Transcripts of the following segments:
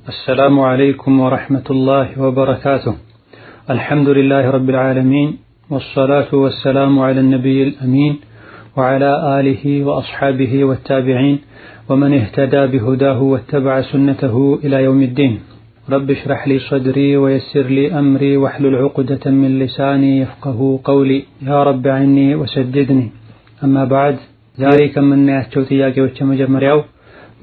السلام عليكم ورحمة الله وبركاته. الحمد لله رب العالمين، والصلاة والسلام على النبي الأمين وعلى آله وأصحابه والتابعين ومن اهتدى بهداه واتبع سنته إلى يوم الدين. رب اشرح لي صدري ويسر لي أمري واحلل عقدة من لساني يفقه قولي يا رب عني وسددني. أما بعد، ዛሬ ከምናያቸው ጥያቄዎች የመጀመሪያው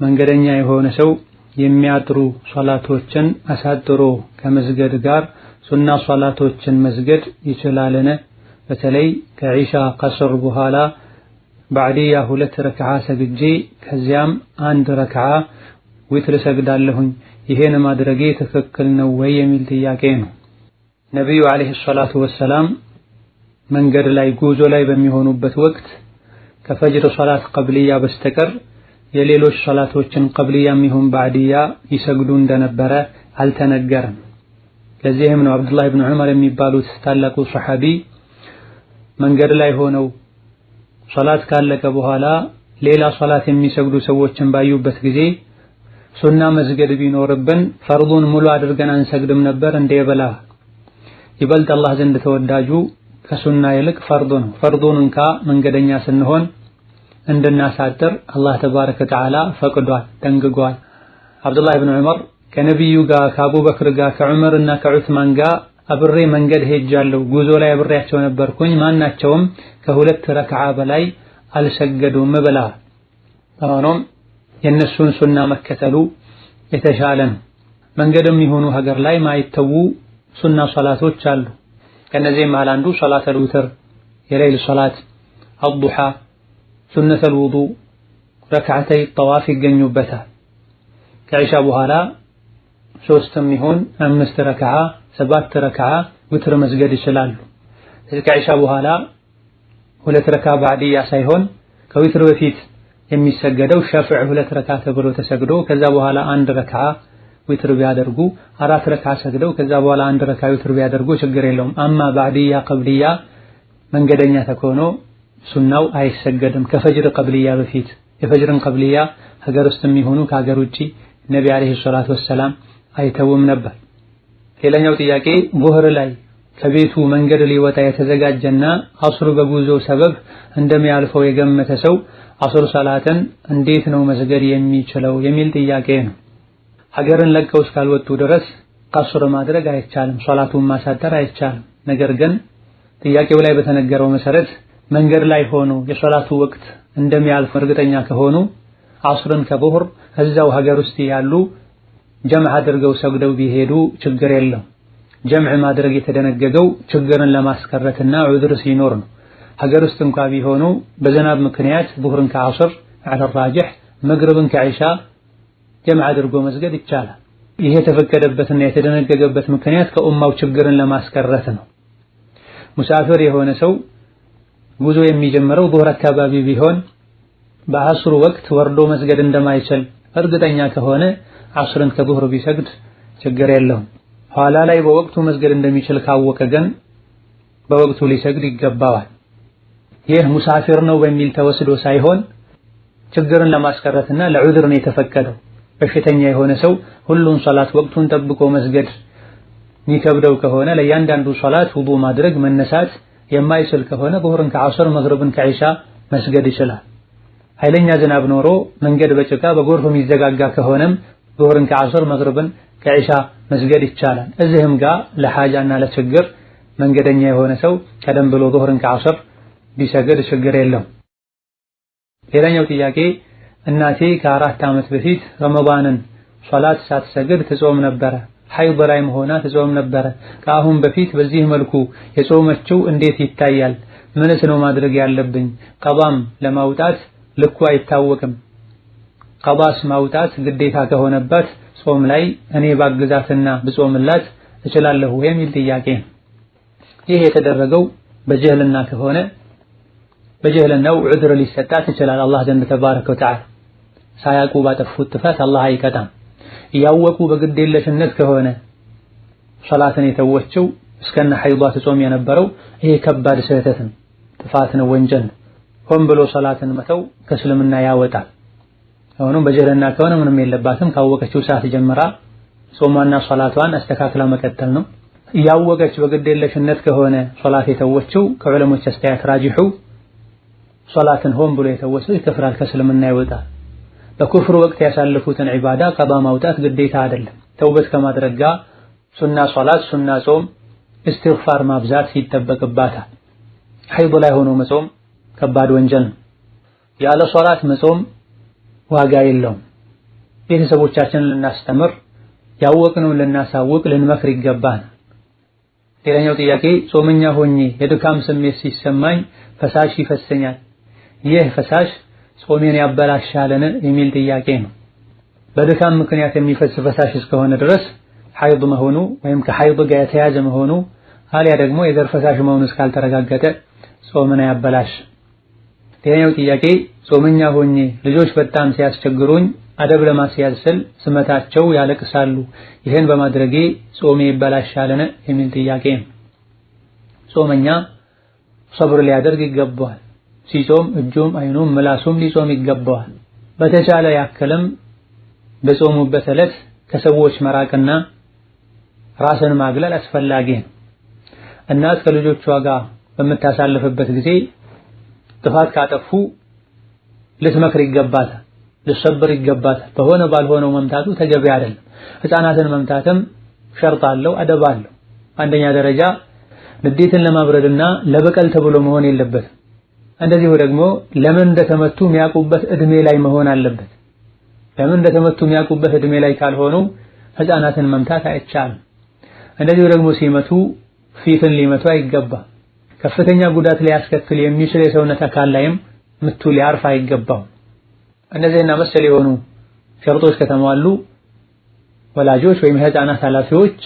መንገደኛ የሆነ ሰው የሚያጥሩ ሶላቶችን አሳጥሮ ከመስገድ ጋር ሱና ሶላቶችን መስገድ ይችላልን? በተለይ ከኢሻ ቀስር በኋላ ባዕድያ 2 ረክዓ ሰግጄ ከዚያም 1 ረክዓ ዊትር ሰግዳለሁኝ፣ ይሄን ማድረጌ ትክክል ነው ወይ የሚል ጥያቄ ነው። ነብዩ አለይሂ ሰላቱ ወሰላም መንገድ ላይ ጉዞ ላይ በሚሆኑበት ወቅት ከፈጅር ሶላት ቀብልያ በስተቀር የሌሎች ሶላቶችን ቀብልያም ይሁን ባዕድያ ይሰግዱ እንደነበረ አልተነገረም። ለዚህም ነው አብዱላህ ኢብኑ ዑመር የሚባሉት ታላቁ ሱሐቢ መንገድ ላይ ሆነው ሶላት ካለቀ በኋላ ሌላ ሶላት የሚሰግዱ ሰዎችን ባዩበት ጊዜ ሱና መስገድ ቢኖርብን ፈርዱን ሙሉ አድርገን አንሰግድም ነበር እንደ የበላ ይበልጥ አላህ ዘንድ ተወዳጁ ከሱና ይልቅ ፈርዱ ነው። ፈርዱን እንካ መንገደኛ ስንሆን እንድናሳጥር አላህ ተባረከ ወተዓላ ፈቅዷል፣ ደንግጓል። አብዱላህ ኢብኑ ዑመር ከነብዩ ጋር ከአቡበክር ጋር ከዑመር እና ከዑስማን ጋር አብሬ መንገድ ሄጃለሁ፣ ጉዞ ላይ አብሬያቸው ነበርኩኝ፣ ማናቸውም ከ2 ረክዓ በላይ አልሰገዱም ብላ። ሆኖም የነሱን ሱና መከተሉ የተሻለ ነው። መንገድም ይሁኑ ሀገር ላይ ማይተዉ ሱና ሶላቶች አሉ። ከነዚህም መሃል አንዱ ሶላተል ዊትር፣ የሌሊት ሶላት፣ አዱሃ፣ ሱነተል ውዱእ፣ ረክዓተይ ጠዋፍ ይገኙበታል። ከኢሻ በኋላ 3ም ይሁን 5 ረክዓ 7 ረክዓ ዊትር መስገድ ይችላሉ። ከኢሻ በኋላ 2 ረክዓ ባዕድያ ሳይሆን ከዊትር በፊት የሚሰገደው ሸፍዕ 2 ረክዓ ተብሎ ተሰግዶ ከዛ በኋላ 1 ረክዓ ዊትር ቢያደርጉ 4 ረክዓ ሰግደው ከዛ በኋላ 1 ረክዓ ዊትር ቢያደርጉ ችግር የለውም። አማ ባዕድያ ቀብልያ መንገደኛ ተኮኖ ሱናው አይሰገድም ከፈጅር ቀብልያ በፊት። የፈጅርን ቀብልያ ሀገር ውስጥም ይሁኑ ከሀገር ውጪ ነቢ አለይሂ ሰላቱ ወሰላም አይተውም ነበር። ሌላኛው ጥያቄ ዙህር ላይ ከቤቱ መንገድ ሊወጣ የተዘጋጀና አስር በጉዞ ሰበብ እንደሚያልፈው የገመተ ሰው አስር ሰላትን እንዴት ነው መስገድ የሚችለው የሚል ጥያቄ ነው። ሀገርን ለቀው እስካልወጡ ድረስ ቀስር ማድረግ አይቻልም፣ ሶላቱን ማሳጠር አይቻልም። ነገር ግን ጥያቄው ላይ በተነገረው መሰረት መንገድ ላይ ሆኖ የሶላቱ ወቅት እንደሚያልፍ እርግጠኛ ከሆኑ አስርን ከዙህር እዛው ሀገር ውስጥ ያሉ ጀምዕ አድርገው ሰግደው ቢሄዱ ችግር የለም። ጀምዕ ማድረግ የተደነገገው ችግርን ለማስቀረትና ዑድር ሲኖር ነው። ሀገር ውስጥ እንኳ ቢሆኑ በዝናብ ምክንያት ዙህርን ከዐስር ዐለ ራጅሕ መግሪብን ከዒሻ ጀምዕ አድርጎ መስገድ ይቻላል። ይሄ የተፈቀደበትና የተደነገገበት ምክንያት ከኡማው ችግርን ለማስቀረት ነው። ሙሳፊር የሆነ ሰው ጉዞ የሚጀምረው ዙህር አካባቢ ቢሆን በዐስሩ ወቅት ወርዶ መስገድ እንደማይችል እርግጠኛ ከሆነ ዐስርን ከዙህር ቢሰግድ ችግር የለውም። ኋላ ላይ በወቅቱ መስገድ እንደሚችል ካወቀ ግን በወቅቱ ሊሰግድ ይገባዋል። ይህ ሙሳፊር ነው በሚል ተወስዶ ሳይሆን ችግርን ለማስቀረትና ለዑድር ነው የተፈቀደው። በሽተኛ የሆነ ሰው ሁሉን ሶላት ወቅቱን ጠብቆ መስገድ የሚከብደው ከሆነ ለእያንዳንዱ ሶላት ውዱእ ማድረግ መነሳት የማይችል ከሆነ ዙህርን ከዐስር መግሪብን ከዒሻ መስገድ ይችላል። ኃይለኛ ዝናብ ኖሮ መንገድ በጭቃ በጎርፍ የሚዘጋጋ ከሆነም ዙህርን ከዐስር መግሪብን ከዒሻ መስገድ ይቻላል። እዚህም ጋር ለሐጃና ለችግር መንገደኛ የሆነ ሰው ቀደም ብሎ ዙህርን ከዐስር ቢሰግድ ችግር የለውም። ሌላኛው ጥያቄ እናቴ ከ4 ዓመት በፊት ረመዳንን ሶላት ሳትሰግድ ትጾም ነበረ። ሐይድ ላይ መሆና ትጾም ነበረ። ከአሁን በፊት በዚህ መልኩ የጾመችው እንዴት ይታያል? ምንስ ነው ማድረግ ያለብኝ? ቀባም ለማውጣት ልኩ አይታወቅም። ቀባስ ማውጣት ግዴታ ከሆነባት ጾም ላይ እኔ ባግዛትና ብጾምላት እችላለሁ የሚል ጥያቄ ነው። ይህ የተደረገው በጀህልና ከሆነ በጀህልናው ዑድር ሊሰጣት ይችላል አላህ ዘንድ ተባረከ ወተዓላ። ሳያውቁ ባጠፉት ጥፋት አላህ አይቀጣም። ያወቁ በግዴለሽነት ከሆነ ሶላትን የተወችው እስከነ ሐይዷ ትጾም የነበረው ይሄ ከባድ ስህተት ነው፣ ጥፋት ነው፣ ወንጀል ነው። ሆን ብሎ ሶላትን መተው ከእስልምና ያወጣል። አሁንም በጀህልና ከሆነ ምንም የለባትም። ካወቀችው ሰዓት ጀምራ ጾሟና ሶላቷን አስተካክላ መቀጠል ነው። ያወቀች በግዴለሽነት ከሆነ ሶላት የተወችው ከዑለሞች አስተያየት ራጂሑ ሶላትን ሆን ብሎ የተወሰው ይከፍራል፣ ከእስልምና ይወጣል። በኩፍር ወቅት ያሳለፉትን ዒባዳ ቀባ ማውጣት ግዴታ አይደለም። ተውበት ከማድረግ ጋር ሱና ሶላት፣ ሱና ጾም፣ እስትግፋር ማብዛት ይጠበቅባታል። ሐይድ ላይ ሆኖ መጾም ከባድ ወንጀል ነው። ያለ ሶላት መጾም ዋጋ የለውም። ቤተሰቦቻችንን ልናስተምር ያወቅነውን ልናሳውቅ ልንመክር ይገባል። ሌላኛው ጥያቄ ጾመኛ ሆኜ የድካም ስሜት ሲሰማኝ ፈሳሽ ይፈሰኛል፣ ይህ ፈሳሽ ጾሜን ያበላሻልን የሚል ጥያቄ ነው። በድካም ምክንያት የሚፈስ ፈሳሽ እስከሆነ ድረስ ሐይድ መሆኑ ወይም ከሐይድ ጋር የተያዘ መሆኑ አልያ ደግሞ የዘር ፈሳሽ መሆኑ እስካልተረጋገጠ ጾምን ያበላሽ። ሌላኛው ጥያቄ ጾመኛ ሆኜ ልጆች በጣም ሲያስቸግሩኝ አደብ ለማስያዝ ስል ስመታቸው ያለቅሳሉ፣ ይህን በማድረጌ ጾሜ ይበላሻልን የሚል ጥያቄ ነው። ጾመኛ ሰብር ሊያደርግ ይገባዋል። ሲጾም እጁም አይኑም ምላሱም ሊጾም ይገባዋል። በተቻለ ያክልም በጾሙበት ዕለት ከሰዎች መራቅና ራስን ማግለል አስፈላጊ ነው። እናት ከልጆቿ ጋር በምታሳልፍበት ጊዜ ጥፋት ካጠፉ ልትመክር ይገባታል፣ ልትሰብር ይገባታል። በሆነ ባልሆነው መምታቱ ተገቢ አይደለም። ሕፃናትን መምታትም ሸርጥ አለው፣ አደብ አለው። አንደኛ ደረጃ ንዴትን ለማብረድና ለበቀል ተብሎ መሆን የለበትም። እንደዚሁ ደግሞ ለምን እንደተመቱ የሚያውቁበት እድሜ ላይ መሆን አለበት። ለምን እንደተመቱ የሚያውቁበት እድሜ ላይ ካልሆኑ ሕፃናትን መምታት አይቻልም። እንደዚሁ ደግሞ ሲመቱ ፊትን ሊመቱ አይገባም። ከፍተኛ ጉዳት ሊያስከትል የሚችል የሰውነት አካል ላይም ምቱ ሊያርፍ አይገባም። እነዚህና መሰል የሆኑ ሸርጦች ከተሟሉ ወላጆች ወይም የሕፃናት ኃላፊዎች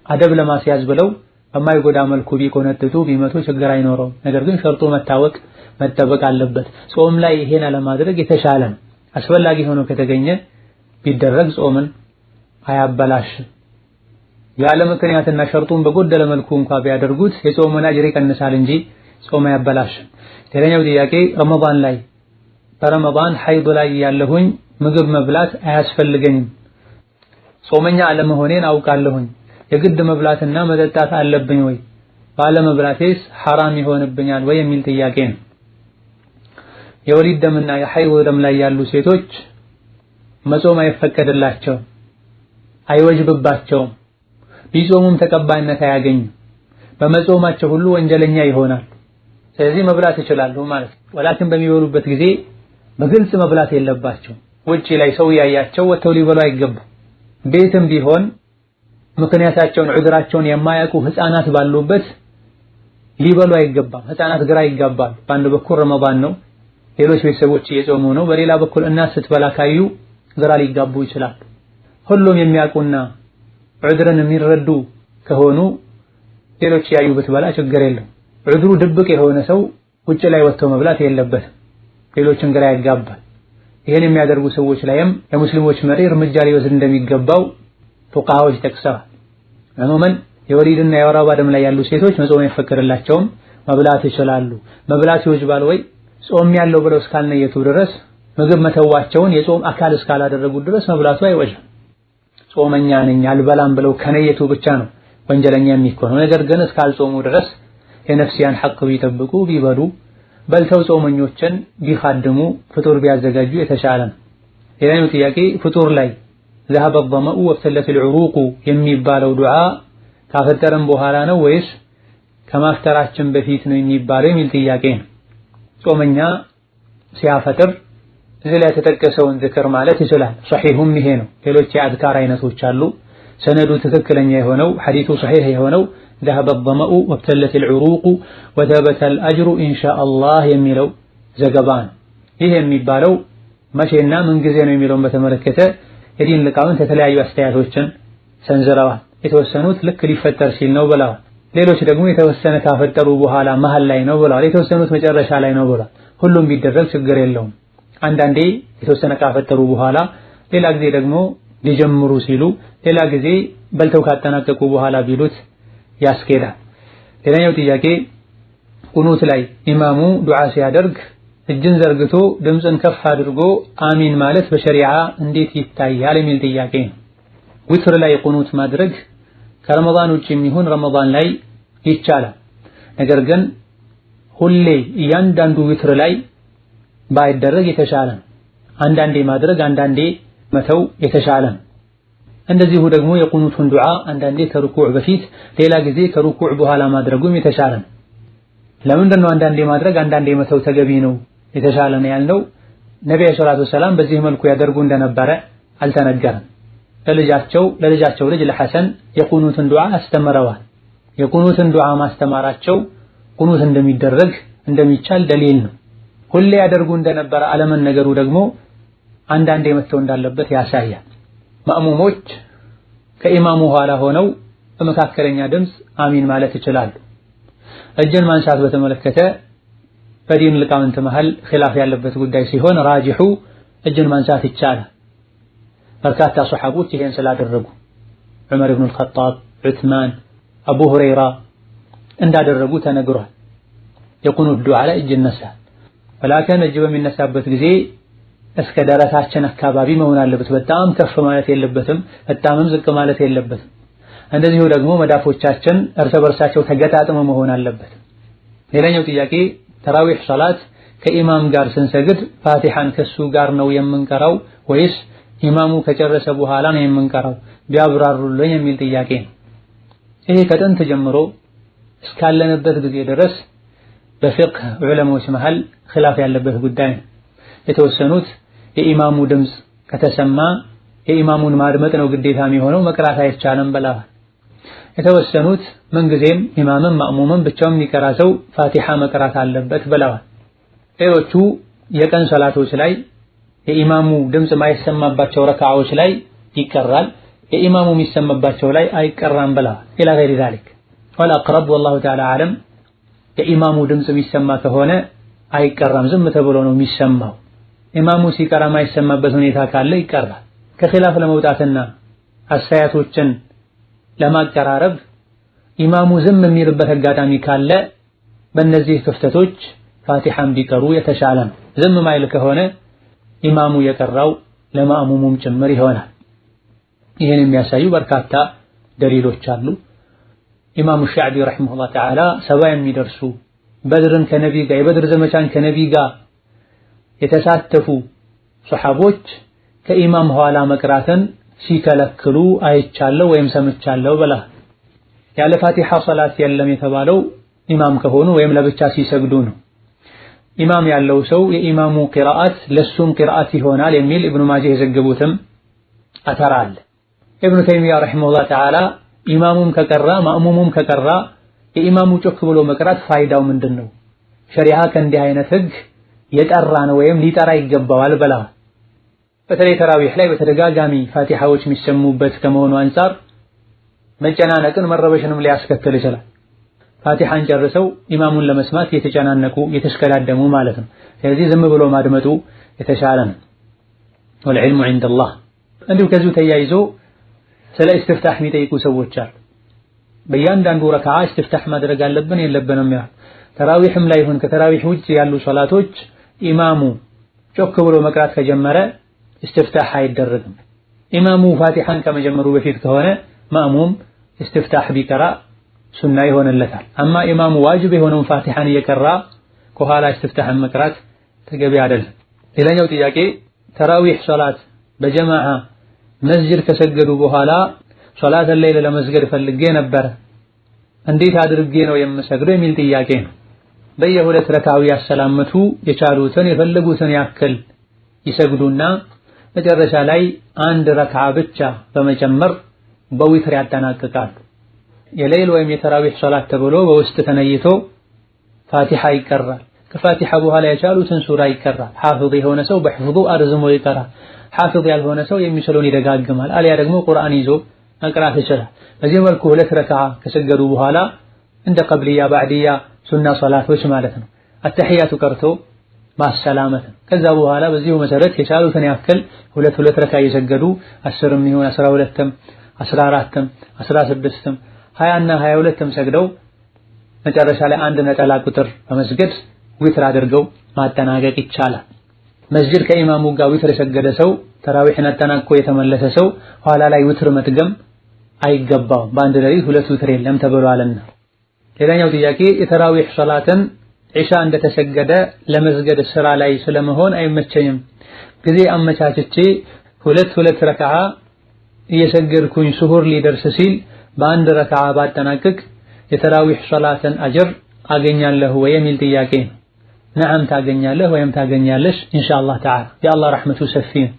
አደብ ለማስያዝ ብለው በማይጎዳ መልኩ ቢቆነጥጡ ቢመቱ ችግር አይኖረውም። ነገር ግን ሸርጡ መታወቅ መጠበቅ አለበት። ጾም ላይ ይሄን አለማድረግ የተሻለ ነው። አስፈላጊ ሆኖ ከተገኘ ቢደረግ ጾምን አያበላሽም። ያለ ምክንያትና ሸርጡን በጎደለ መልኩ እንኳን ቢያደርጉት የጾሙን አጅር ይቀንሳል እንጂ ጾም አያበላሽም። ሌላኛው ጥያቄ ረመዳን ላይ በረመዳን ሐይድ ላይ ያለሁኝ ምግብ መብላት አያስፈልገኝም፣ ጾመኛ አለመሆኔን አውቃለሁኝ፣ የግድ መብላትና መጠጣት አለብኝ ወይ? ባለመብላቴስ ሐራም ይሆንብኛል ወይ የሚል ጥያቄ ነው። የወሊድ ደምና የሐይድ ደም ላይ ያሉ ሴቶች መጾም አይፈቀድላቸውም፣ አይወጅብባቸውም። ቢጾሙም ተቀባይነት አያገኙም። በመጾማቸው ሁሉ ወንጀለኛ ይሆናል። ስለዚህ መብላት ይችላሉ ማለት ነው። ወላኪን በሚበሉበት ጊዜ በግልጽ መብላት የለባቸው። ውጪ ላይ ሰው ያያቸው ወጥተው ሊበሉ አይገባም። ቤትም ቢሆን ምክንያታቸውን ዑድራቸውን የማያውቁ ሕፃናት ባሉበት ሊበሉ አይገባም። ሕፃናት ግራ ይጋባሉ። በአንድ በኩል ረመዳን ነው፣ ሌሎች ቤተሰቦች እየጾሙ ነው። በሌላ በኩል እናት ስትበላ ካዩ ግራ ሊጋቡ ይችላል። ሁሉም የሚያውቁና ዑድርን የሚረዱ ከሆኑ ሌሎች ያዩ ብትበላ ችግር የለም። ዑድሩ ድብቅ የሆነ ሰው ውጭ ላይ ወጥቶ መብላት የለበትም። ሌሎችን ግራ ያጋባል። ይህን የሚያደርጉ ሰዎች ላይም የሙስሊሞች መሪ እርምጃ ሊወስድ እንደሚገባው ፉቃሃዎች ጠቅሰዋል። ዕሙመን የወሊድና የወር አበባ ደም ላይ ያሉ ሴቶች መጾም አይፈቀድላቸውም፣ መብላት ይችላሉ። መብላት ይወጅባል ወይ? ጾም ያለው ብለው እስካልነየቱ ድረስ ምግብ መተዋቸውን የጾም አካል እስካላደረጉ ድረስ መብላቱ አይወጅም። ጾመኛ ነኝ አልበላም ብለው ከነየቱ ብቻ ነው ወንጀለኛ የሚሆነው። ነገር ግን እስካልጾሙ ድረስ የነፍስያን ሐቅ ቢጠብቁ ቢበሉ በልተው ጾመኞችን ቢኻድሙ ፍጡር ቢያዘጋጁ የተሻለ ነው። ሌላኛው ጥያቄ ፍጡር ላይ ذهب الظمأ وابتلت العروق የሚባለው ዱዓ ካፈጠረን በኋላ ነው ወይስ ከማፍጠራችን በፊት ነው የሚባለው የሚል ጥያቄ ነው። ጾመኛ ሲያፈጥር እዚህ ላይ የተጠቀሰውን ዝክር ማለት ይችላል። ሶሒሁም ይሄ ነው። ሌሎች የአዝካር አይነቶች አሉ። ሰነዱ ትክክለኛ የሆነው ሐዲሱ ሶሒህ የሆነው ذهب الظمأ وابتلت العروق وثبت الأجر إن شاء الله የሚለው ዘገባ ነው። ይሄ የሚባለው መቼና ምን ጊዜ ነው የሚለውን በተመለከተ የዲን ሊቃውንት የተለያዩ አስተያየቶችን ሰንዝረዋል። የተወሰኑት ልክ ሊፈጠር ሲል ነው ብለዋል። ሌሎች ደግሞ የተወሰነ ካፈጠሩ በኋላ መሃል ላይ ነው ብለዋል። የተወሰኑት መጨረሻ ላይ ነው ብለዋል። ሁሉም ቢደረግ ችግር የለውም። አንዳንዴ የተወሰነ ካፈጠሩ በኋላ፣ ሌላ ጊዜ ደግሞ ሊጀምሩ ሲሉ፣ ሌላ ጊዜ በልተው ካጠናቀቁ በኋላ ቢሉት ያስኬዳል። ሌላኛው ጥያቄ ቁኑት ላይ ኢማሙ ዱዓ ሲያደርግ እጅን ዘርግቶ ድምፅን ከፍ አድርጎ አሚን ማለት በሸሪዓ እንዴት ይታያል የሚል ጥያቄ ነው። ዊትር ላይ ቁኑት ማድረግ ከረመዳን ውጪ የሚሆን ረመዳን ላይ ይቻላል። ነገር ግን ሁሌ እያንዳንዱ ዊትር ላይ ባይደረግ የተሻለ ነው። አንዳንዴ ማድረግ አንዳንዴ መተው የተሻለ ነው። እንደዚሁ ደግሞ የቁኑቱን ዱዓ አንዳንዴ ከሩኩዕ በፊት ሌላ ጊዜ ከሩኩዕ በኋላ ማድረጉም የተሻለ ነው። ለምንድን ነው አንዳንዴ ማድረግ አንዳንዴ መተው ተገቢ ነው የተሻለ ነው ያልነው? ነብዩ ሰለላሁ ዐለይሂ ወሰለም በዚህ መልኩ ያደርጉ እንደነበረ አልተነገረም። ለልጃቸው ልጅ ለሐሰን የቁኑትን ዱዓ አስተምረዋል። የቁኑትን ዱዓ ማስተማራቸው ቁኑት እንደሚደረግ እንደሚቻል ደሊል ነው። ሁሌ ያደርጉ እንደነበረ አለመነገሩ ደግሞ አንዳንዴ መተው እንዳለበት ያሳያል። ማእሙሞች ከኢማሙ ኋላ ሆነው በመካከለኛ ድምፅ አሚን ማለት ይችላሉ። እጅን ማንሳት በተመለከተ በዲን ሊቃውንት መሃል ኺላፍ ያለበት ጉዳይ ሲሆን ራጂሑ እጅን ማንሳት ይቻላል። በርካታ ሱሐቦች ይሄን ስላደረጉ ዑመር ኢብኑ አልኸጣብ፣ ዑስማን፣ አቡ ሁረይራ እንዳደረጉ ተነግሯል። የቁኑት ዱዓ ላይ እጅ ይነሳል። ወላከን እጅ በሚነሳበት ጊዜ እስከ ደረታችን አካባቢ መሆን አለበት። በጣም ከፍ ማለት የለበትም፣ በጣምም ዝቅ ማለት የለበትም። እንደዚሁ ደግሞ መዳፎቻችን እርስ በርሳቸው ተገጣጥመው መሆን አለበት። ሌላኛው ጥያቄ ተራዊህ ሶላት ከኢማም ጋር ስንሰግድ ፋቲሐን ከሱ ጋር ነው የምንቀራው ወይስ ኢማሙ ከጨረሰ በኋላ ነው የምንቀራው ቢያብራሩልኝ የሚል ጥያቄ ነው። ይሄ ከጥንት ጀምሮ እስካለንበት ጊዜ ድረስ በፊቅህ ዑለማዎች መሃል ኺላፍ ያለበት ጉዳይ ነው። የተወሰኑት የኢማሙ ድምፅ ከተሰማ የኢማሙን ማድመጥ ነው ግዴታ የሚሆነው መቅራት አይቻልም ብለዋል። የተወሰኑት ምንጊዜም ኢማምም ማእሙምም ብቻውን የሚቀራ ሰው ፋቲሐ መቅራት አለበት ብለዋል። ሌሎቹ የቀን ሰላቶች ላይ የኢማሙ ድምፅ ማይሰማባቸው ረካዓዎች ላይ ይቀራል፣ የኢማሙ የሚሰማባቸው ላይ አይቀራም ብለዋል። ኢላ ገይሪ ዛሊክ ወልአቅረብ ወላሁ ተዓላ አዕለም የኢማሙ ድምፅ የሚሰማ ከሆነ አይቀራም፣ ዝም ተብሎ ነው የሚሰማው። ኢማሙ ሲቀራ ማይሰማበት ሁኔታ ካለ ይቀራል። ከኺላፍ ለመውጣትና አስተያየቶችን ለማቀራረብ ኢማሙ ዝም የሚልበት አጋጣሚ ካለ በእነዚህ ክፍተቶች ፋቲሐን ቢቀሩ የተሻለ ነው። ዝም ማይል ከሆነ ኢማሙ የቀራው ለማእሙሙም ጭምር ይሆናል። ይህን የሚያሳዩ በርካታ ደሊሎች አሉ። ኢማሙ ሻዕቢ ረሒመሁላህ ተዓላ 70 የሚደርሱ በድርን ከነቢ ጋር የበድር ዘመቻን ከነቢ ጋር የተሳተፉ ሱሐቦች ከኢማም ኋላ መቅራትን ሲከለክሉ አይቻለሁ ወይም ሰምቻለሁ ብላ ያለ ፋቲሐ ሶላት የለም የተባለው ኢማም ከሆኑ ወይም ለብቻ ሲሰግዱ ነው። ኢማም ያለው ሰው የኢማሙ ቂራአት ለሱም ቂራአት ይሆናል የሚል ኢብኑ ማጃህ የዘገቡትም አተር አለ። ኢብኑ ተይሚያ ረሒመሁላህ ተዓላ ኢማሙም ከቀራ ማእሙሙም ከቀራ የኢማሙ ጮክ ብሎ መቅራት ፋይዳው ምንድነው? ሸሪዓ ከእንዲህ አይነት ህግ የጠራ ነው ወይም ሊጠራ ይገባዋል ብላ በተለይ ተራዊህ ላይ በተደጋጋሚ ፋቲሐዎች የሚሰሙበት ከመሆኑ አንፃር መጨናነቅን መረበሽንም ሊያስከትል ይችላል። ፋቲሐን ጨርሰው ኢማሙን ለመስማት የተጨናነቁ የተሽከዳደሙ ማለት ነው። ስለዚህ ዝም ብሎ ማድመጡ የተሻለ ነው። ወልዕልሙ ዒንደላህ። እንዲሁ ከዚሁ ተያይዞ ስለ ኢስቲፍታህ የሚጠይቁ ሰዎች አሉ። በእያንዳንዱ ረካዓ ኢስቲፍታህ ማድረግ አለብን የለብንም? ያ ተራዊህም ላይ ይሁን ከተራዊህ ውጭ ያሉ ሶላቶች ኢማሙ ጮክ ብሎ መቅራት ከጀመረ ኢስቲፍታህ አይደረግም። ኢማሙ ፋቲሐን ከመጀመሩ በፊት ከሆነ ማእሙም ኢስቲፍታህ ቢቀራ ሱና ይሆንለታል። አማ ኢማሙ ዋጅብ የሆነውን ፋቲሐን እየቀራ ከኋላ ኢስቲፍታህን መቅራት ተገቢ አይደለም። ሌላኛው ጥያቄ ተራዊህ ሶላት በጀማዓ መስጂድ ከሰገዱ በኋላ ሶላት ለይል ለመስገድ ፈልጌ ነበር፣ እንዴት አድርጌ ነው የምሰግደው የሚል ጥያቄ ነው። በየሁለት ረካዓ ያሰላመቱ የቻሉትን የፈለጉትን ያክል ይሰግዱና መጨረሻ ላይ አንድ ረካዓ ብቻ በመጨመር በዊትር ያጠናቅቃሉ። የሌል ወይም የተራዊህ ሶላት ተብሎ በውስጥ ተነይቶ ፋቲሐ ይቀራል። ከፋቲሐ በኋላ የቻሉትን ሱራ ይቀራል። ሐፊዝ የሆነ ሰው በሕፍዙ አርዝሞ ይቀራል። ሐፊዝ ያልሆነ ሰው የሚችለውን ይደጋግማል። አልያ ደግሞ ቁርአን ይዞ መቅራት ይችላል። በዚህ መልኩ ሁለት ረካዓ ከሰገዱ በኋላ እንደ ቀብልያ ባዕድያ ሱና ሶላቶች ማለት ነው አተሕያቱ ቀርቶ ማሰላመት ነው። ከዛ በኋላ በዚሁ መሰረት የቻሉትን ያክል ሁለት ረካዓ እየሰገዱ 10ም ይሁን 12ም 14ም 16ም 20 እና 22ም ሰግደው መጨረሻ ላይ አንድ ነጠላ ቁጥር በመስገድ ዊትር አድርገው ማጠናቀቅ ይቻላል። መስጂድ ከኢማሙ ጋር ዊትር የሰገደ ሰው ተራዊህን አጠናቆ የተመለሰ ሰው ኋላ ላይ ውትር መድገም አይገባውም። በአንድ ሌሊት ሁለት ውትር የለም ተብሏልና። ሌላኛው ጥያቄ የተራዊህ ሶላትን ዒሻ እንደተሰገደ ለመስገድ ስራ ላይ ስለመሆን አይመቸኝም። ጊዜ አመቻችቼ ሁለት ረካዓ እየሰገድኩኝ ሱሁር ሊደርስ ሲል በአንድ ረካዓ ባጠናቅቅ የተራዊህ ሶላትን አጅር አገኛለሁ ወይ የሚል ጥያቄ ነው። ነዓም ታገኛለህ ወይም ታገኛለሽ ኢንሻአላህ ተዓላ። የአላህ ረሕመቱ ሰፊ ነው።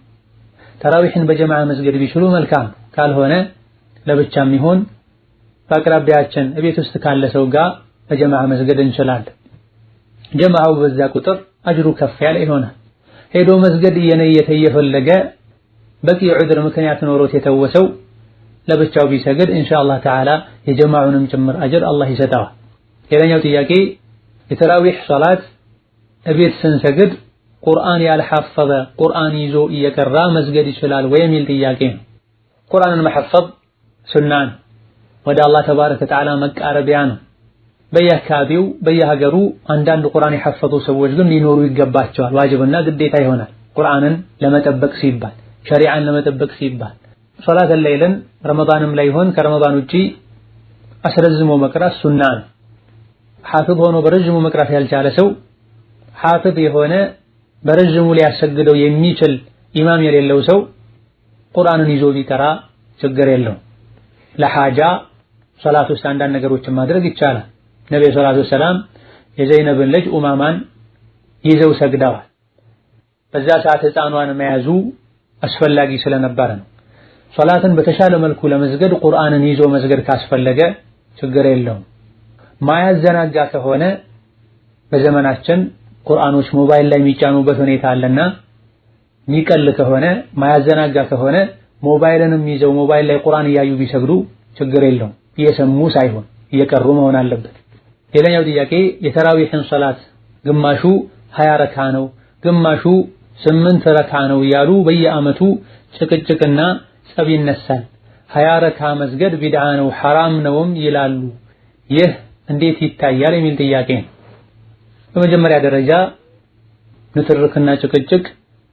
ተራዊህን በጀማዓ መስገድ ቢችሉ መልካም፣ ካልሆነ ለብቻም ይሁን በአቅራቢያችን ቤት ውስጥ ካለ ሰው ጋር በጀማዓ መስገድ እንችላለን። ጀማዓው በዛ ቁጥር አጅሩ ከፍ ያለ ይሆናል። ሄዶ መስገድ እየነየተ እየፈለገ በቂ ዑድር ምክንያት ኖሮት የተወሰው ለብቻው ቢሰግድ ኢንሻአላህ ተዓላ የጀማዓውንም ጭምር አጅር አላህ ይሰጠዋል። ሌላኛው ጥያቄ የተራዊህ ሶላት እቤት ስንሰግድ ቁርአን ያልሐፈዘ ቁርአን ይዞ እየቀራ መስገድ ይችላል ወይ የሚል ጥያቄ ነው። ቁርአንን መሐፈዝ ሱናን ወደ አላህ ተባረከ ወተዓላ መቃረቢያ ነው። በየአካባቢው በየሀገሩ አንዳንድ ቁርአን የሐፈዙ ሰዎች ግን ሊኖሩ ይገባቸዋል። ዋጅብና ግዴታ ይሆናል። ቁርአንን ለመጠበቅ ሲባል፣ ሸሪዓን ለመጠበቅ ሲባል ሶላተ ለይልን ረመዳንም ላይ ይሆን ከረመዳን ውጪ አስረዝሞ መቅራት ሱና ነው። ሐፊዝ ሆኖ በረጅሙ መቅራት ያልቻለ ሰው ሐፊዝ የሆነ በረጅሙ ሊያሰግደው የሚችል ኢማም የሌለው ሰው ቁርአንን ይዞ ቢቀራ ችግር የለውም። ለሐጃ ሶላት ውስጥ አንዳንድ ነገሮችን ማድረግ ይቻላል። ነብዩ ሰለላሁ ዐለይሂ ወሰለም የዘይነብን ልጅ ኡማማን ይዘው ሰግደዋል። በዛ ሰዓት ሕፃኗን መያዙ አስፈላጊ ስለነበረ ነው። ሶላትን በተሻለ መልኩ ለመስገድ ቁርአንን ይዞ መስገድ ካስፈለገ ችግር የለውም። ማያዘናጋ ከሆነ በዘመናችን ቁርአኖች ሞባይል ላይ የሚጫኑበት ሁኔታ አለና ሚቀል ከሆነ ማያዘናጋ ከሆነ ሞባይልንም ይዘው ሞባይል ላይ ቁርአን እያዩ ቢሰግዱ ችግር የለውም። እየሰሙ ሳይሆን እየቀሩ መሆን አለበት። ሌላኛው ጥያቄ የተራዊህን ሶላት ግማሹ 20 ረካ ነው፣ ግማሹ 8 ረካ ነው እያሉ በየዓመቱ ጭቅጭቅና ጸብ ይነሳል። 20 ረካ መስገድ ቢድዓ ነው ሐራም ነውም ይላሉ። ይህ እንዴት ይታያል የሚል ጥያቄ ነው። በመጀመሪያ ደረጃ ንትርክና ጭቅጭቅ፣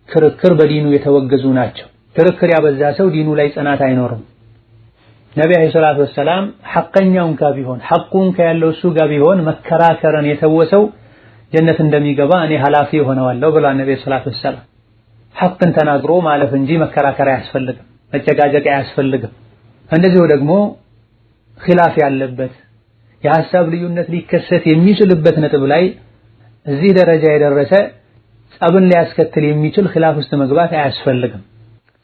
ክርክር በዲኑ የተወገዙ ናቸው። ክርክር ያበዛ ሰው ዲኑ ላይ ጽናት አይኖርም። ነብዩ አለይሂ ሰላቱ ወሰላም ሐቀኛውን ጋር ቢሆን ሐቁን ከያለው እሱ ጋር ቢሆን መከራከርን የተወሰው ጀነት እንደሚገባ እኔ ኃላፊ ሆነዋለሁ ብሏል ነብዩ ሰለላሁ ዐለይሂ ወሰለም። ሐቅን ተናግሮ ማለፍ እንጂ መከራከር አያስፈልግም፣ መጨቃጨቅ አያስፈልግም። እንደዚሁ ደግሞ ኺላፍ ያለበት የሐሳብ ልዩነት ሊከሰት የሚችልበት ነጥብ ላይ እዚህ ደረጃ የደረሰ ጸብን ሊያስከትል የሚችል ኺላፍ ውስጥ መግባት አያስፈልግም።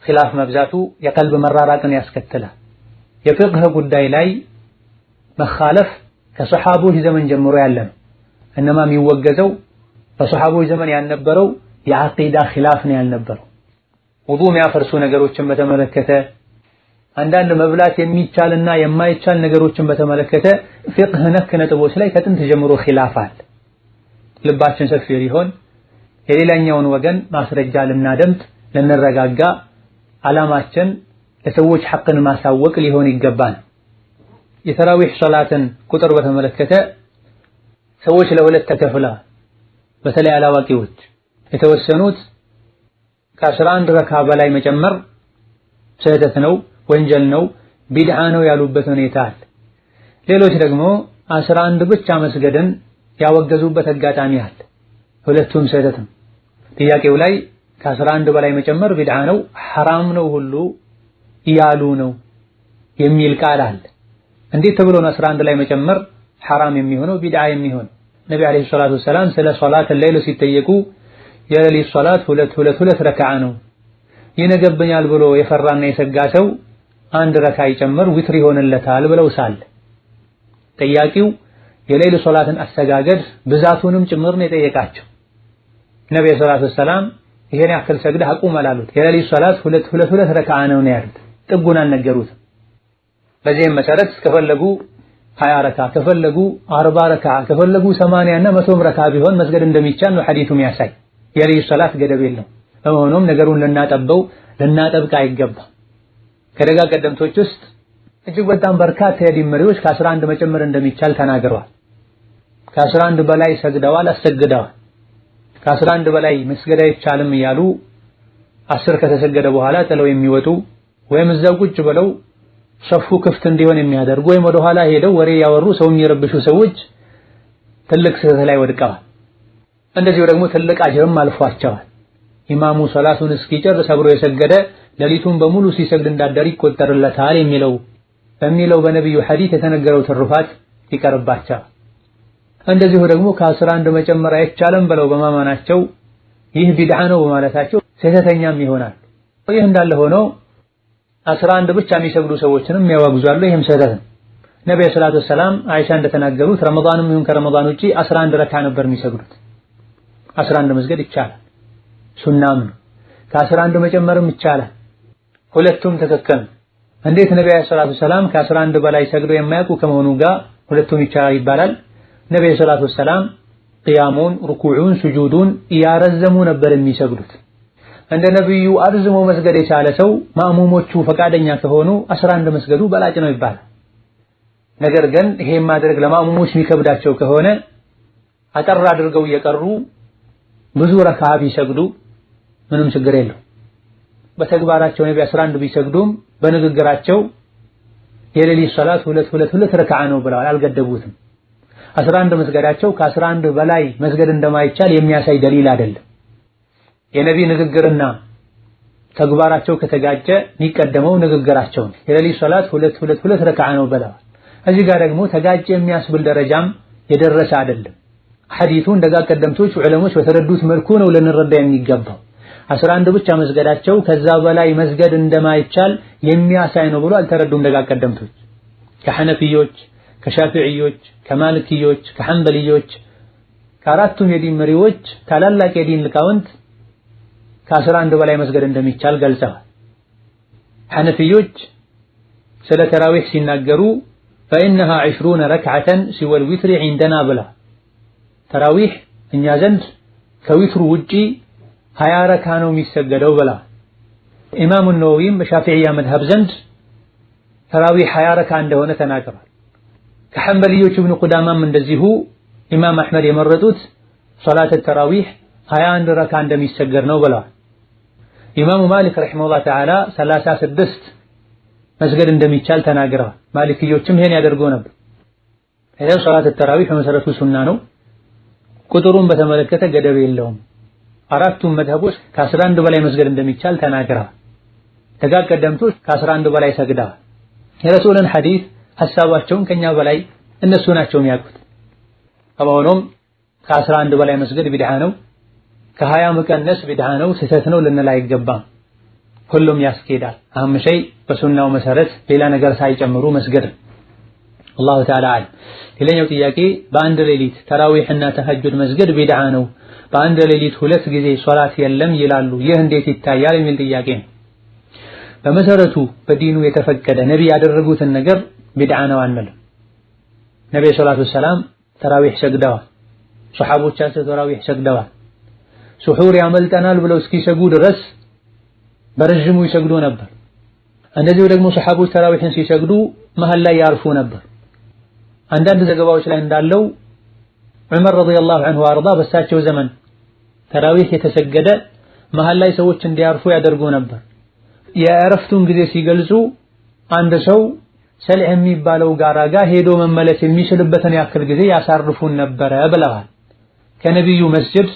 ኺላፍ መብዛቱ የቀልብ መራራቅን ያስከትላል። የፍቅህ ጉዳይ ላይ መኻለፍ ከሰሐቦች ዘመን ጀምሮ ያለ ነው። እነማ የሚወገዘው በሰሐቦች ዘመን ያልነበረው የዐቂዳ ኺላፍ ነው ያልነበረው። ውዱእ የሚያፈርሱ ነገሮችን በተመለከተ አንዳንድ መብላት የሚቻልና የማይቻል ነገሮችን በተመለከተ ፍቅህ ነክ ነጥቦች ላይ ከጥንት ጀምሮ ኺላፍ አለ። ልባችን ሰፊ ሊሆን የሌላኛውን ወገን ማስረጃ ልናደምጥ ልንረጋጋ ዓላማችን ለሰዎች ሐቅን ማሳወቅ ሊሆን ይገባል። የተራዊህ ሶላትን ቁጥር በተመለከተ ሰዎች ለሁለት ተከፍለዋል። በተለይ አላዋቂዎች የተወሰኑት ከ11 ረካ በላይ መጨመር ስህተት ነው፣ ወንጀል ነው፣ ቢድዓ ነው ያሉበት ሁኔታ አለ። ሌሎች ደግሞ 11 ብቻ መስገድን ያወገዙበት አጋጣሚ አለ። ሁለቱም ስህተት ነው። ጥያቄው ላይ ከ11 በላይ መጨመር ቢድዓ ነው፣ ሐራም ነው ሁሉ ያሉ ነው የሚል ቃል አለ። እንዴት ተብሎ ነው 11 ላይ መጨመር ሐራም የሚሆነው ቢድዓ የሚሆነው? ነብዩ አለይሂ ሰላቱ ወሰላም ስለ ሶላት ሌሊት ሲጠየቁ የሌሊት ሶላት ሁለት ረካዓ ነው፣ ይነገብኛል ብሎ የፈራና የሰጋ ሰው 1 ረካ ይጨምር ዊትር ይሆንለታል ብለው ሳለ ጠያቂው የሌሊት ሶላትን አሰጋገድ ብዛቱንም ጭምር ነው የጠየቃቸው። ነብዩ ሰለላሁ ዐለይሂ ወሰለም ይሄን ያክል ሰግደህ አቁም አላሉት። የሌሊት ሶላት ሁለት ረካዓ ነው ያሉት። ጥጉን አልነገሩትም። በዚህም መሰረት ከፈለጉ 20 ረካ ከፈለጉ 40 ረካ ከፈለጉ 80 እና 100 ረካ ቢሆን መስገድ እንደሚቻል ነው ሐዲሱ የሚያሳይ። የሌሊት ሶላት ገደብ የለውም። በመሆኑም ነገሩን ልናጠብቅ አይገባም። ከደጋ ቀደምቶች ውስጥ እጅግ በጣም በርካታ የዲን መሪዎች ከ11 መጨመር እንደሚቻል ተናግረዋል። ከ11 በላይ ሰግደዋል፣ አሰግደዋል። ከ11 በላይ መስገድ አይቻልም እያሉ 10 ከተሰገደ በኋላ ጥለው የሚወጡ ወይም እዛው ቁጭ ብለው ሶፉ ክፍት እንዲሆን የሚያደርጉ ወይም ወደ ኋላ ሄደው ወሬ ያወሩ ሰው የሚረብሹ ሰዎች ትልቅ ስህተት ላይ ወድቀዋል። እንደዚሁ ደግሞ ትልቅ አጅርም አልፏቸዋል። ኢማሙ ሶላቱን እስኪጨርስ አብሮ የሰገደ ሌሊቱን በሙሉ ሲሰግድ እንዳደረ ይቆጠርለታል በሚለው በነብዩ ሐዲስ የተነገረው ትሩፋት ይቀርባቸዋል። እንደዚሁ ደግሞ ከ11 መጨመር አይቻልም ብለው በማማናቸው ይህ ቢድዓ ነው በማለታቸው ስህተተኛም ይሆናል። ይህ እንዳለ ሆኖ 11 ብቻ የሚሰግዱ ሰዎችንም ያወግዛሉ። ይህም ስህተት ነው። ነብዩ ሰለላሁ ዐለይሂ ወሰለም አይሻ እንደተናገሩት ረመዳንም ይሁን ከረመዳን ውጪ 11 ረካ ነበር የሚሰግዱት። 11 መስገድ ይቻላል፣ ሱናም ነው። ከ11 መጨመርም ይቻላል። ሁለቱም ትክክል። እንዴት ነብዩ ሰለላሁ ዐለይሂ ወሰለም ከ11 በላይ ሰግደው የማያውቁ ከመሆኑ ጋር ሁለቱም ይቻላል ይባላል? ነብዩ ሰለላሁ ዐለይሂ ወሰለም ቂያሙን፣ ሩኩዑን፣ ሱጁዱን እያረዘሙ ነበር የሚሰግዱት። እንደ ነብዩ አርዝሞ መስገድ የቻለ ሰው ማእሙሞቹ ፈቃደኛ ከሆኑ 11 መስገዱ በላጭ ነው ይባላል። ነገር ግን ይሄን ማድረግ ለማእሙሞች የሚከብዳቸው ከሆነ አጠር አድርገው እየቀሩ ብዙ ረካዓ ቢሰግዱ ምንም ችግር የለው። በተግባራቸው ነብዩ 11 ቢሰግዱም በንግግራቸው የሌሊት ሶላት 2 ረካዓ ነው ብለዋል፣ አልገደቡትም። 11 መስገዳቸው ከ11 በላይ መስገድ እንደማይቻል የሚያሳይ ደሊል አይደለም። የነቢ ንግግርና ተግባራቸው ከተጋጨ የሚቀደመው ንግግራቸው ነው። የሌሊት ሶላት 2 ረካዓ ነው ብለዋል። እዚህ ጋር ደግሞ ተጋጨ የሚያስብል ደረጃም የደረሰ አይደለም። ሐዲሱ እንደጋ ቀደምቶች ዑለሞች በተረዱት መልኩ ነው ልንረዳ የሚገባው። 11 ብቻ መስገዳቸው ከዛ በላይ መስገድ እንደማይቻል የሚያሳይ ነው ብሎ አልተረዱም እንደጋ ቀደምቶች። ከሐነፊዮች፣ ከሻፊዕዮች፣ ከማልኪዮች፣ ከሐንበልዮች ከአራቱም የዲን መሪዎች ታላላቅ የዲን ሊቃውንት ከ11 በላይ መስገድ እንደሚቻል ገልጸዋል። ሐነፊዮች ስለ ተራዊህ ሲናገሩ فإنها 20 ركعة سوى الوتر عندنا ብላ ተራዊህ እኛ ዘንድ ከዊትሩ ውጪ 20 ረካ ነው የሚሰገደው ብላ። ኢማሙ ነወዊም በሻፊዕያ መዝሀብ ዘንድ ተራዊህ 20 ረካ እንደሆነ ተናግረዋል። ከሐንበልዮች ኢብኑ ቁዳማም እንደዚሁ ኢማም አሕመድ የመረጡት ሶላት ተራዊህ 21 ረካ እንደሚሰገድ ነው ብለዋል። ኢማሙ ማሊክ ረሂመሁላህ ተዓላ 36 መስገድ እንደሚቻል ተናግረዋል። ማሊክዮችም ይሄን ያደርጉ ነበር። ይሄው ሶላት ተራዊህ በመሰረቱ ሱና ነው። ቁጥሩን በተመለከተ ገደብ የለውም። አራቱም መዝሀቦች ከ11 በላይ መስገድ እንደሚቻል ተናግረዋል። ደጋግ ቀደምቶች ከ11 በላይ ሰግደዋል። የረሱልን ሐዲስ ሐሳባቸውን ከኛ በላይ እነሱ ናቸው የሚያውቁት። ከመሆኑም ከ11 በላይ መስገድ ቢድዓ ነው፣ ከ20 መቀነስ ቢድዓ ነው፣ ስህተት ነው ልንል አይገባም። ሁሉም ያስኬዳል። አህም ሸይ በሱናው መሰረት ሌላ ነገር ሳይጨምሩ መስገድ። አላሁ ተዓላ አለም። ሌላኛው ጥያቄ በአንድ ሌሊት ተራዊህና ተሐጁድ መስገድ ቢድዓ ነው፣ በአንድ ሌሊት 2 ጊዜ ሶላት የለም ይላሉ፣ ይህ እንዴት ይታያል የሚል ጥያቄ ነው። በመሰረቱ በዲኑ የተፈቀደ ነብይ ያደረጉትን ነገር ቢድዓ ነው አንልም። ነብዩ ሰለላሁ ዐለይሂ ወሰለም ተራዊህ ሰግደዋል፣ ሱሐቦቻቸው ተራዊህ ሰግደዋል። ሱሑር ያመልጠናል ብለው እስኪሰጉ ድረስ በረጅሙ ይሰግዱ ነበር። እንደዚሁ ደግሞ ሱሐቦች ተራዊህን ሲሰግዱ መሃል ላይ ያርፉ ነበር። አንዳንድ ዘገባዎች ላይ እንዳለው ዑመር ረዲየላሁ ዐንሁ ወአርዳ በሳቸው ዘመን ተራዊህ የተሰገደ መሃል ላይ ሰዎች እንዲያርፉ ያደርጉ ነበር። የእረፍቱን ጊዜ ሲገልጹ አንድ ሰው ሰልዕ የሚባለው ጋራ ጋር ሄዶ መመለስ የሚችልበትን ያክል ጊዜ ያሳርፉን ነበረ ብለዋል። ከነብዩ መስጂድ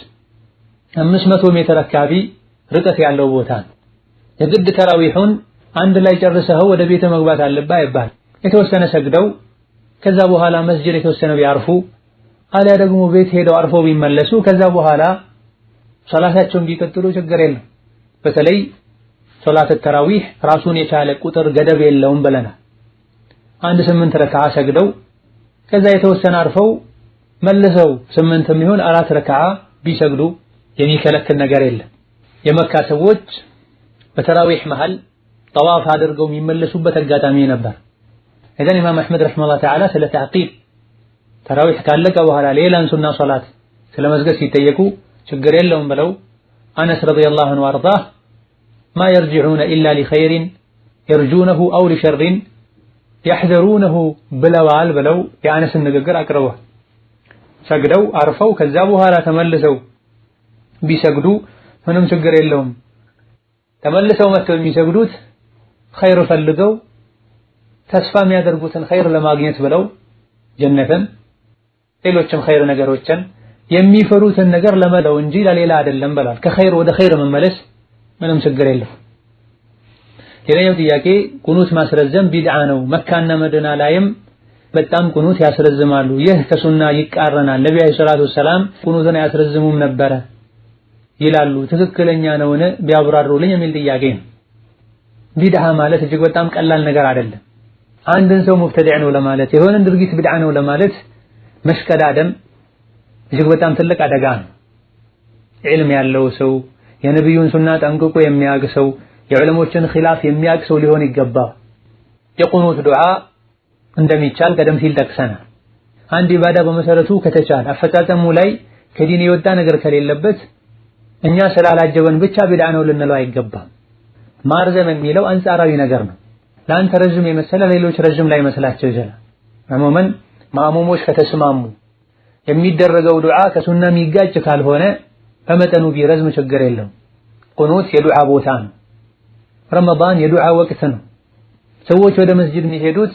500 ሜትር አካባቢ ርቀት ያለው ቦታ ነው። የግድ ተራዊሁን አንድ ላይ ጨርሰው ወደ ቤተ መግባት አለባ ይባል። የተወሰነ ሰግደው ከዛ በኋላ መስጂድ የተወሰነ ቢያርፉ አሊያ ደግሞ ቤት ሄደው አርፈው ቢመለሱ ከዛ በኋላ ሶላታቸውን ቢቀጥሉ ችግር የለም። በተለይ ሶላት ተራዊህ ራሱን የቻለ ቁጥር ገደብ የለውም ብለናል። 8 ረካዓ ሰግደው ከዛ የተወሰነ አርፈው መልሰው 8 የሚሆን 4 ረካዓ ቢሰግዱ የሚከለክል ነገር የለም። የመካ ሰዎች በተራዊህ መሃል ጠዋፍ አድርገው የሚመለሱበት አጋጣሚ ነበር። እذن ኢማም አሕመድ ረሂመሁላህ ተዓላ ስለ ተዕቂብ ተራዊህ ካለቀ በኋላ ሌላን ሱና ሶላት ስለመስገድ ሲጠየቁ ችግር የለውም ብለው አነስ ረዲየላሁ ዐንሁ ወአርዳህ ማ የርጂዑነ ኢላ ሊኸይሪን የርጁነሁ አው ሊሸሪን የሕዘሩነሁ ብለዋል ብለው የአነስን ንግግር አቅርበዋል። ሰግደው አርፈው ከዛ በኋላ ተመልሰው ቢሰግዱ ምንም ችግር የለውም። ተመልሰው መተው የሚሰግዱት ኸይር ፈልገው ተስፋ የሚያደርጉትን ኸይር ለማግኘት ብለው ጀነትን ሌሎችም ኸይር ነገሮችን የሚፈሩትን ነገር ለመለው እንጂ ለሌላ አይደለም ብሏል። ከኸይር ወደ ኸይር መመለስ ምንም ችግር የለም። ሌላኛው ጥያቄ ቁኑት ማስረዘም ቢድዓ ነው። መካና መዲና ላይም በጣም ቁኑት ያስረዝማሉ። ይህ ከሱና ይቃረናል። ነብዩ አለይሂ ሰላቱ ወሰላም ቁኑትን ያስረዝሙም ነበረ ይላሉ። ትክክለኛ ነውን ቢያብራሩልኝ የሚል ጥያቄ ነው። ቢድዓ ማለት እጅግ በጣም ቀላል ነገር አይደለም። አንድን ሰው ሙብተዲዕ ነው ለማለት የሆነን ድርጊት ቢድዓ ነው ለማለት መሽቀዳደም እጅግ በጣም ትልቅ አደጋ ነው። ዒልም ያለው ሰው የነብዩን ሱና ጠንቅቆ የሚያውቅ ሰው የዑለሞችን ኺላፍ የሚያውቅ ሰው ሊሆን ይገባል። የቁኑት ዱዓ እንደሚቻል ቀደም ሲል ጠቅሰናል። አንድ ኢባዳ በመሰረቱ ከተቻለ አፈጻጸሙ ላይ ከዲን የወጣ ነገር ከሌለበት እኛ ስላላጀበን ብቻ ቢድዓ ነው ልንለው አይገባም። ማርዘም የሚለው አንጻራዊ ነገር ነው። ለአንተ ረዥም የመሰለ ሌሎች ረዥም ላይ መስላቸው ይችላል። ዕሙመን ማእሙሞች ከተስማሙ የሚደረገው ዱዓ ከሱና የሚጋጭ ካልሆነ በመጠኑ ቢረዝም ችግር የለውም። ቁኑት የዱዓ ቦታ ነው። ረመዳን የዱዓ ወቅት ነው። ሰዎች ወደ መስጂድ የሚሄዱት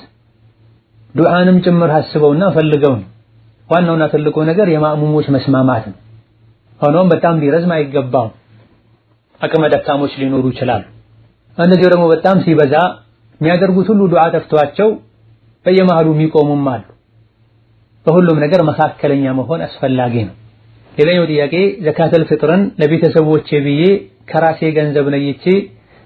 ዱዓንም ጭምር አስበውና ፈልገው ነው። ዋናውና ትልቁ ነገር የማእሙሞች መስማማት ነው። ሆኖም በጣም ቢረዝም አይገባም። አቅመ ደካሞች ሊኖሩ ይችላሉ። እነዚህ ደግሞ በጣም ሲበዛ የሚያደርጉት ሁሉ ዱዓ ጠፍቷቸው በየመሃሉ የሚቆሙም አሉ። በሁሉም ነገር መካከለኛ መሆን አስፈላጊ ነው። ሌላኛው ጥያቄ ዘካተል ፍጥርን ለቤተሰቦቼ ብዬ ከራሴ ገንዘብ ለይቼ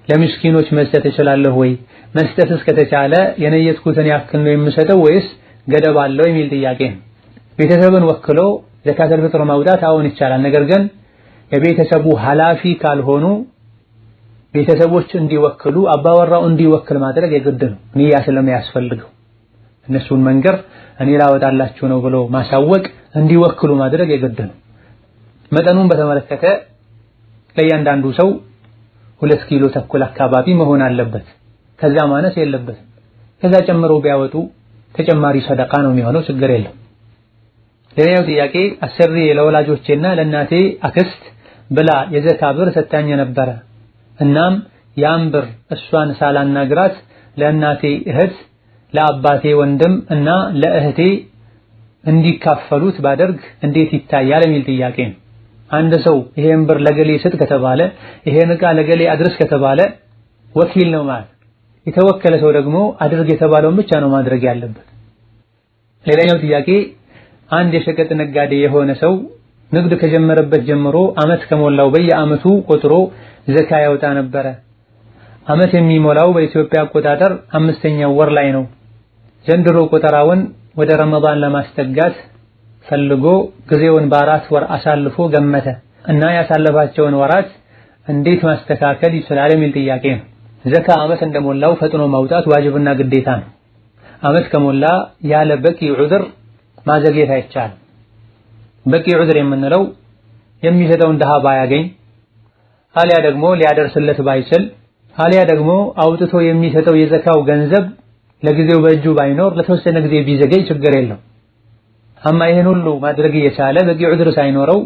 ለምስኪኖች መስጠት እችላለሁ ወይ? መስጠትስ ከተቻለ የነየትኩትን ያክል ነው የምሰጠው ወይስ ገደብ አለው የሚል ጥያቄ ነው። ቤተሰብን ወክሎ ዘካተል ፍጥር ማውጣት አሁን ይቻላል። ነገር ግን የቤተሰቡ ኃላፊ ካልሆኑ ቤተሰቦች እንዲወክሉ አባወራው እንዲወክል ማድረግ የግድ ነው። ንያ ስለሚያስፈልገው እነሱን መንገር እኔ ላወጣላችሁ ነው ብሎ ማሳወቅ እንዲወክሉ ማድረግ የግድ ነው። መጠኑን በተመለከተ ለእያንዳንዱ ሰው 2 ኪሎ ተኩል አካባቢ መሆን አለበት። ከዛ ማነስ የለበትም። ከዛ ጨምሮ ቢያወጡ ተጨማሪ ሰደቃ ነው የሚሆነው፣ ችግር የለም። ሌላኛው ጥያቄ አሰሪ ለወላጆቼና ለእናቴ አክስት ብላ የዘካ ብር ሰጣኝ ነበረ። እናም ያን ብር እሷን ሳላናግራት ለእናቴ እህት፣ ለአባቴ ወንድም እና ለእህቴ እንዲካፈሉት ባደርግ እንዴት ይታያል የሚል ጥያቄ ነው። አንድ ሰው ይሄን ብር ለገሌ ስጥ ከተባለ ይሄን ዕቃ ለገሌ አድርስ ከተባለ ወኪል ነው ማለት። የተወከለ ሰው ደግሞ አድርግ የተባለውን ብቻ ነው ማድረግ ያለበት። ሌላኛው ጥያቄ አንድ የሸቀጥ ነጋዴ የሆነ ሰው ንግድ ከጀመረበት ጀምሮ አመት ከሞላው በየአመቱ ቆጥሮ ዘካ ያወጣ ነበረ። አመት የሚሞላው በኢትዮጵያ አቆጣጠር 5ኛው ወር ላይ ነው። ዘንድሮ ቆጠራውን ወደ ረመዳን ለማስጠጋት ፈልጎ ጊዜውን በ4 ወር አሳልፎ ገመተ እና ያሳለፋቸውን ወራት እንዴት ማስተካከል ይችላል የሚል ጥያቄ ነው። ዘካ አመት እንደሞላው ፈጥኖ ማውጣት ዋጅብና ግዴታ ነው። አመት ከሞላ ያለ በቂ ዑዝር ማዘግየት አይቻልም። በቂ ዑዝር የምንለው የሚሰጠውን ድሃ ባያገኝ፣ አሊያ ደግሞ ሊያደርስለት ባይችል፣ አሊያ ደግሞ አውጥቶ የሚሰጠው የዘካው ገንዘብ ለጊዜው በእጁ ባይኖር ለተወሰነ ጊዜ ቢዘገይ ችግር የለው። አማ ይሄን ሁሉ ማድረግ እየቻለ በቂ ዑዝር ሳይኖረው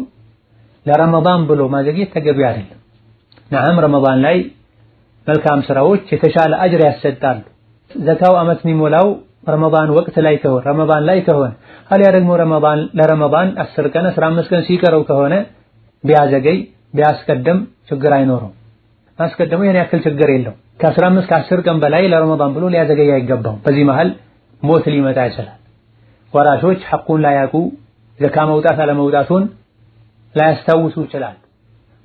ለረመዳን ብሎ ማዘግየት ተገቢ አይደለም። ነዓም ረመዳን ላይ መልካም ስራዎች የተሻለ አጅር ያሰጣሉ። ዘካው አመት የሚሞላው ረመዳን ወቅት ላይ ከሆነ ረመዳን ላይ ከሆነ አሊያ ደግሞ ለረመዳን 10 ቀን 15 ቀን ሲቀረው ከሆነ ቢያዘገይ ቢያስቀድም ችግር አይኖረው። ማስቀደሙ የኔ ያክል ችግር የለው። ከ15 ከ10 ቀን በላይ ለረመዳን ብሎ ሊያዘገይ አይገባው። በዚህ መሃል ሞት ሊመጣ ይችላል። ወራሾች ሐቁን ላያውቁ ዘካ መውጣት አለመውጣቱን ላያስታውሱ ይችላል።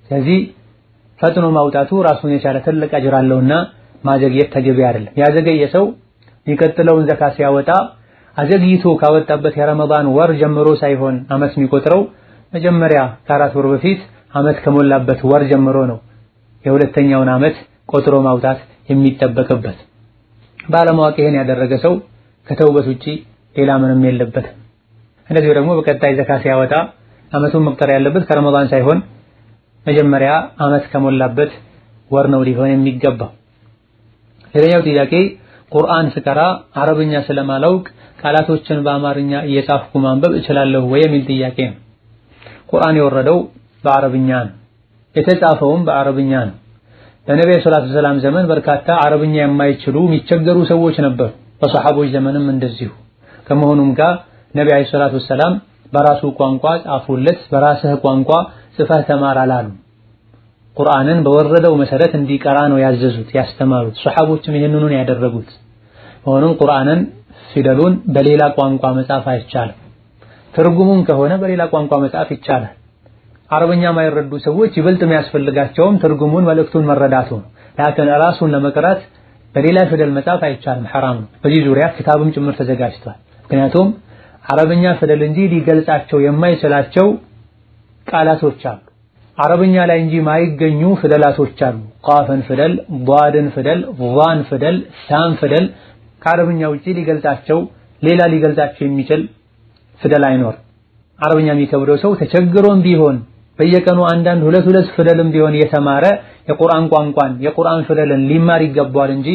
ስለዚህ ፈጥኖ ማውጣቱ ራሱን የቻለ ትልቅ አጅር አለውና ማዘግየት ተገቢ አይደለም። ያዘገየ ሰው የሚቀጥለውን ዘካ ሲያወጣ አዘግይቶ ካወጣበት የረመዳን ወር ጀምሮ ሳይሆን አመት የሚቆጥረው መጀመሪያ ከ4 ወር በፊት አመት ከሞላበት ወር ጀምሮ ነው የሁለተኛውን አመት ቆጥሮ ማውጣት የሚጠበቅበት። ባለማወቅ ይሄን ያደረገ ሰው ከተውበት ውጪ ሌላ ምንም የለበትም። እንደዚሁ ደግሞ በቀጣይ ዘካ ሲያወጣ አመቱን መቁጠር ያለበት ከረመዳን ሳይሆን መጀመሪያ አመት ከሞላበት ወር ነው ሊሆን የሚገባው። ሌላኛው ጥያቄ ቁርአን ስቀራ አረብኛ ስለማላውቅ ቃላቶችን በአማርኛ እየጻፍኩ ማንበብ እችላለሁ ወይ የሚል ጥያቄ ነው። ቁርአን የወረደው በአረብኛ ነው፣ የተጻፈውም በአረብኛ ነው። በነብዩ ሰለላሁ ዐለይሂ ወሰለም ዘመን በርካታ አረብኛ የማይችሉ የሚቸገሩ ሰዎች ነበሩ። በሰሐቦች ዘመንም እንደዚሁ። ከመሆኑም ጋር ነብዩ ሰለላሁ ዐለይሂ ወሰለም በራሱ ቋንቋ ጻፉለት፣ በራስህ ቋንቋ ጽፈህ ተማር አላሉ። ቁርአንን በወረደው መሰረት እንዲቀራ ነው ያዘዙት ያስተማሩት። ሰሐቦችም ይህንኑ ነው ያደረጉት። ሆኖም ቁርአንን ፊደሉን በሌላ ቋንቋ መጻፍ አይቻልም። ትርጉሙን ከሆነ በሌላ ቋንቋ መጻፍ ይቻላል። አረብኛ የማይረዱ ሰዎች ይበልጥ የሚያስፈልጋቸውም ትርጉሙን መልእክቱን መረዳቱ ነው። ላኪን ራሱን ለመቅራት በሌላ ፊደል መጻፍ አይቻልም፣ ሐራም ነው። በዚህ ዙሪያ ክታብም ጭምር ተዘጋጅቷል። ምክንያቱም አረብኛ ፊደል እንጂ ሊገልጻቸው የማይችላቸው ቃላቶች አሉ። አረብኛ ላይ እንጂ ማይገኙ ፊደላቶች አሉ። ቃፍን ፊደል፣ ዷድን ፊደል፣ ዛን ፊደል፣ ሳን ፊደል ከአረብኛ ውጪ ሊገልጻቸው ሌላ ሊገልጻቸው የሚችል ፊደል አይኖርም። አረብኛ የሚከብደው ሰው ተቸግሮም ቢሆን በየቀኑ አንዳንድ ሁለት ፊደልም ቢሆን የተማረ የቁርአን ቋንቋን የቁርአን ፊደልን ሊማር ይገባዋል እንጂ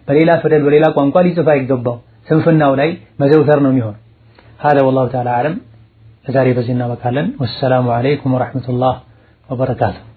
በሌላ ፊደል በሌላ ቋንቋ ሊጽፍ አይገባው። ስንፍናው ላይ መዘውተር ነው የሚሆን። هذا والله تعالى أعلم። ለዛሬ በዚህ እናበቃለን። ወሰላሙ አለይኩም ወራህመቱላህ ወበረካቱሁ።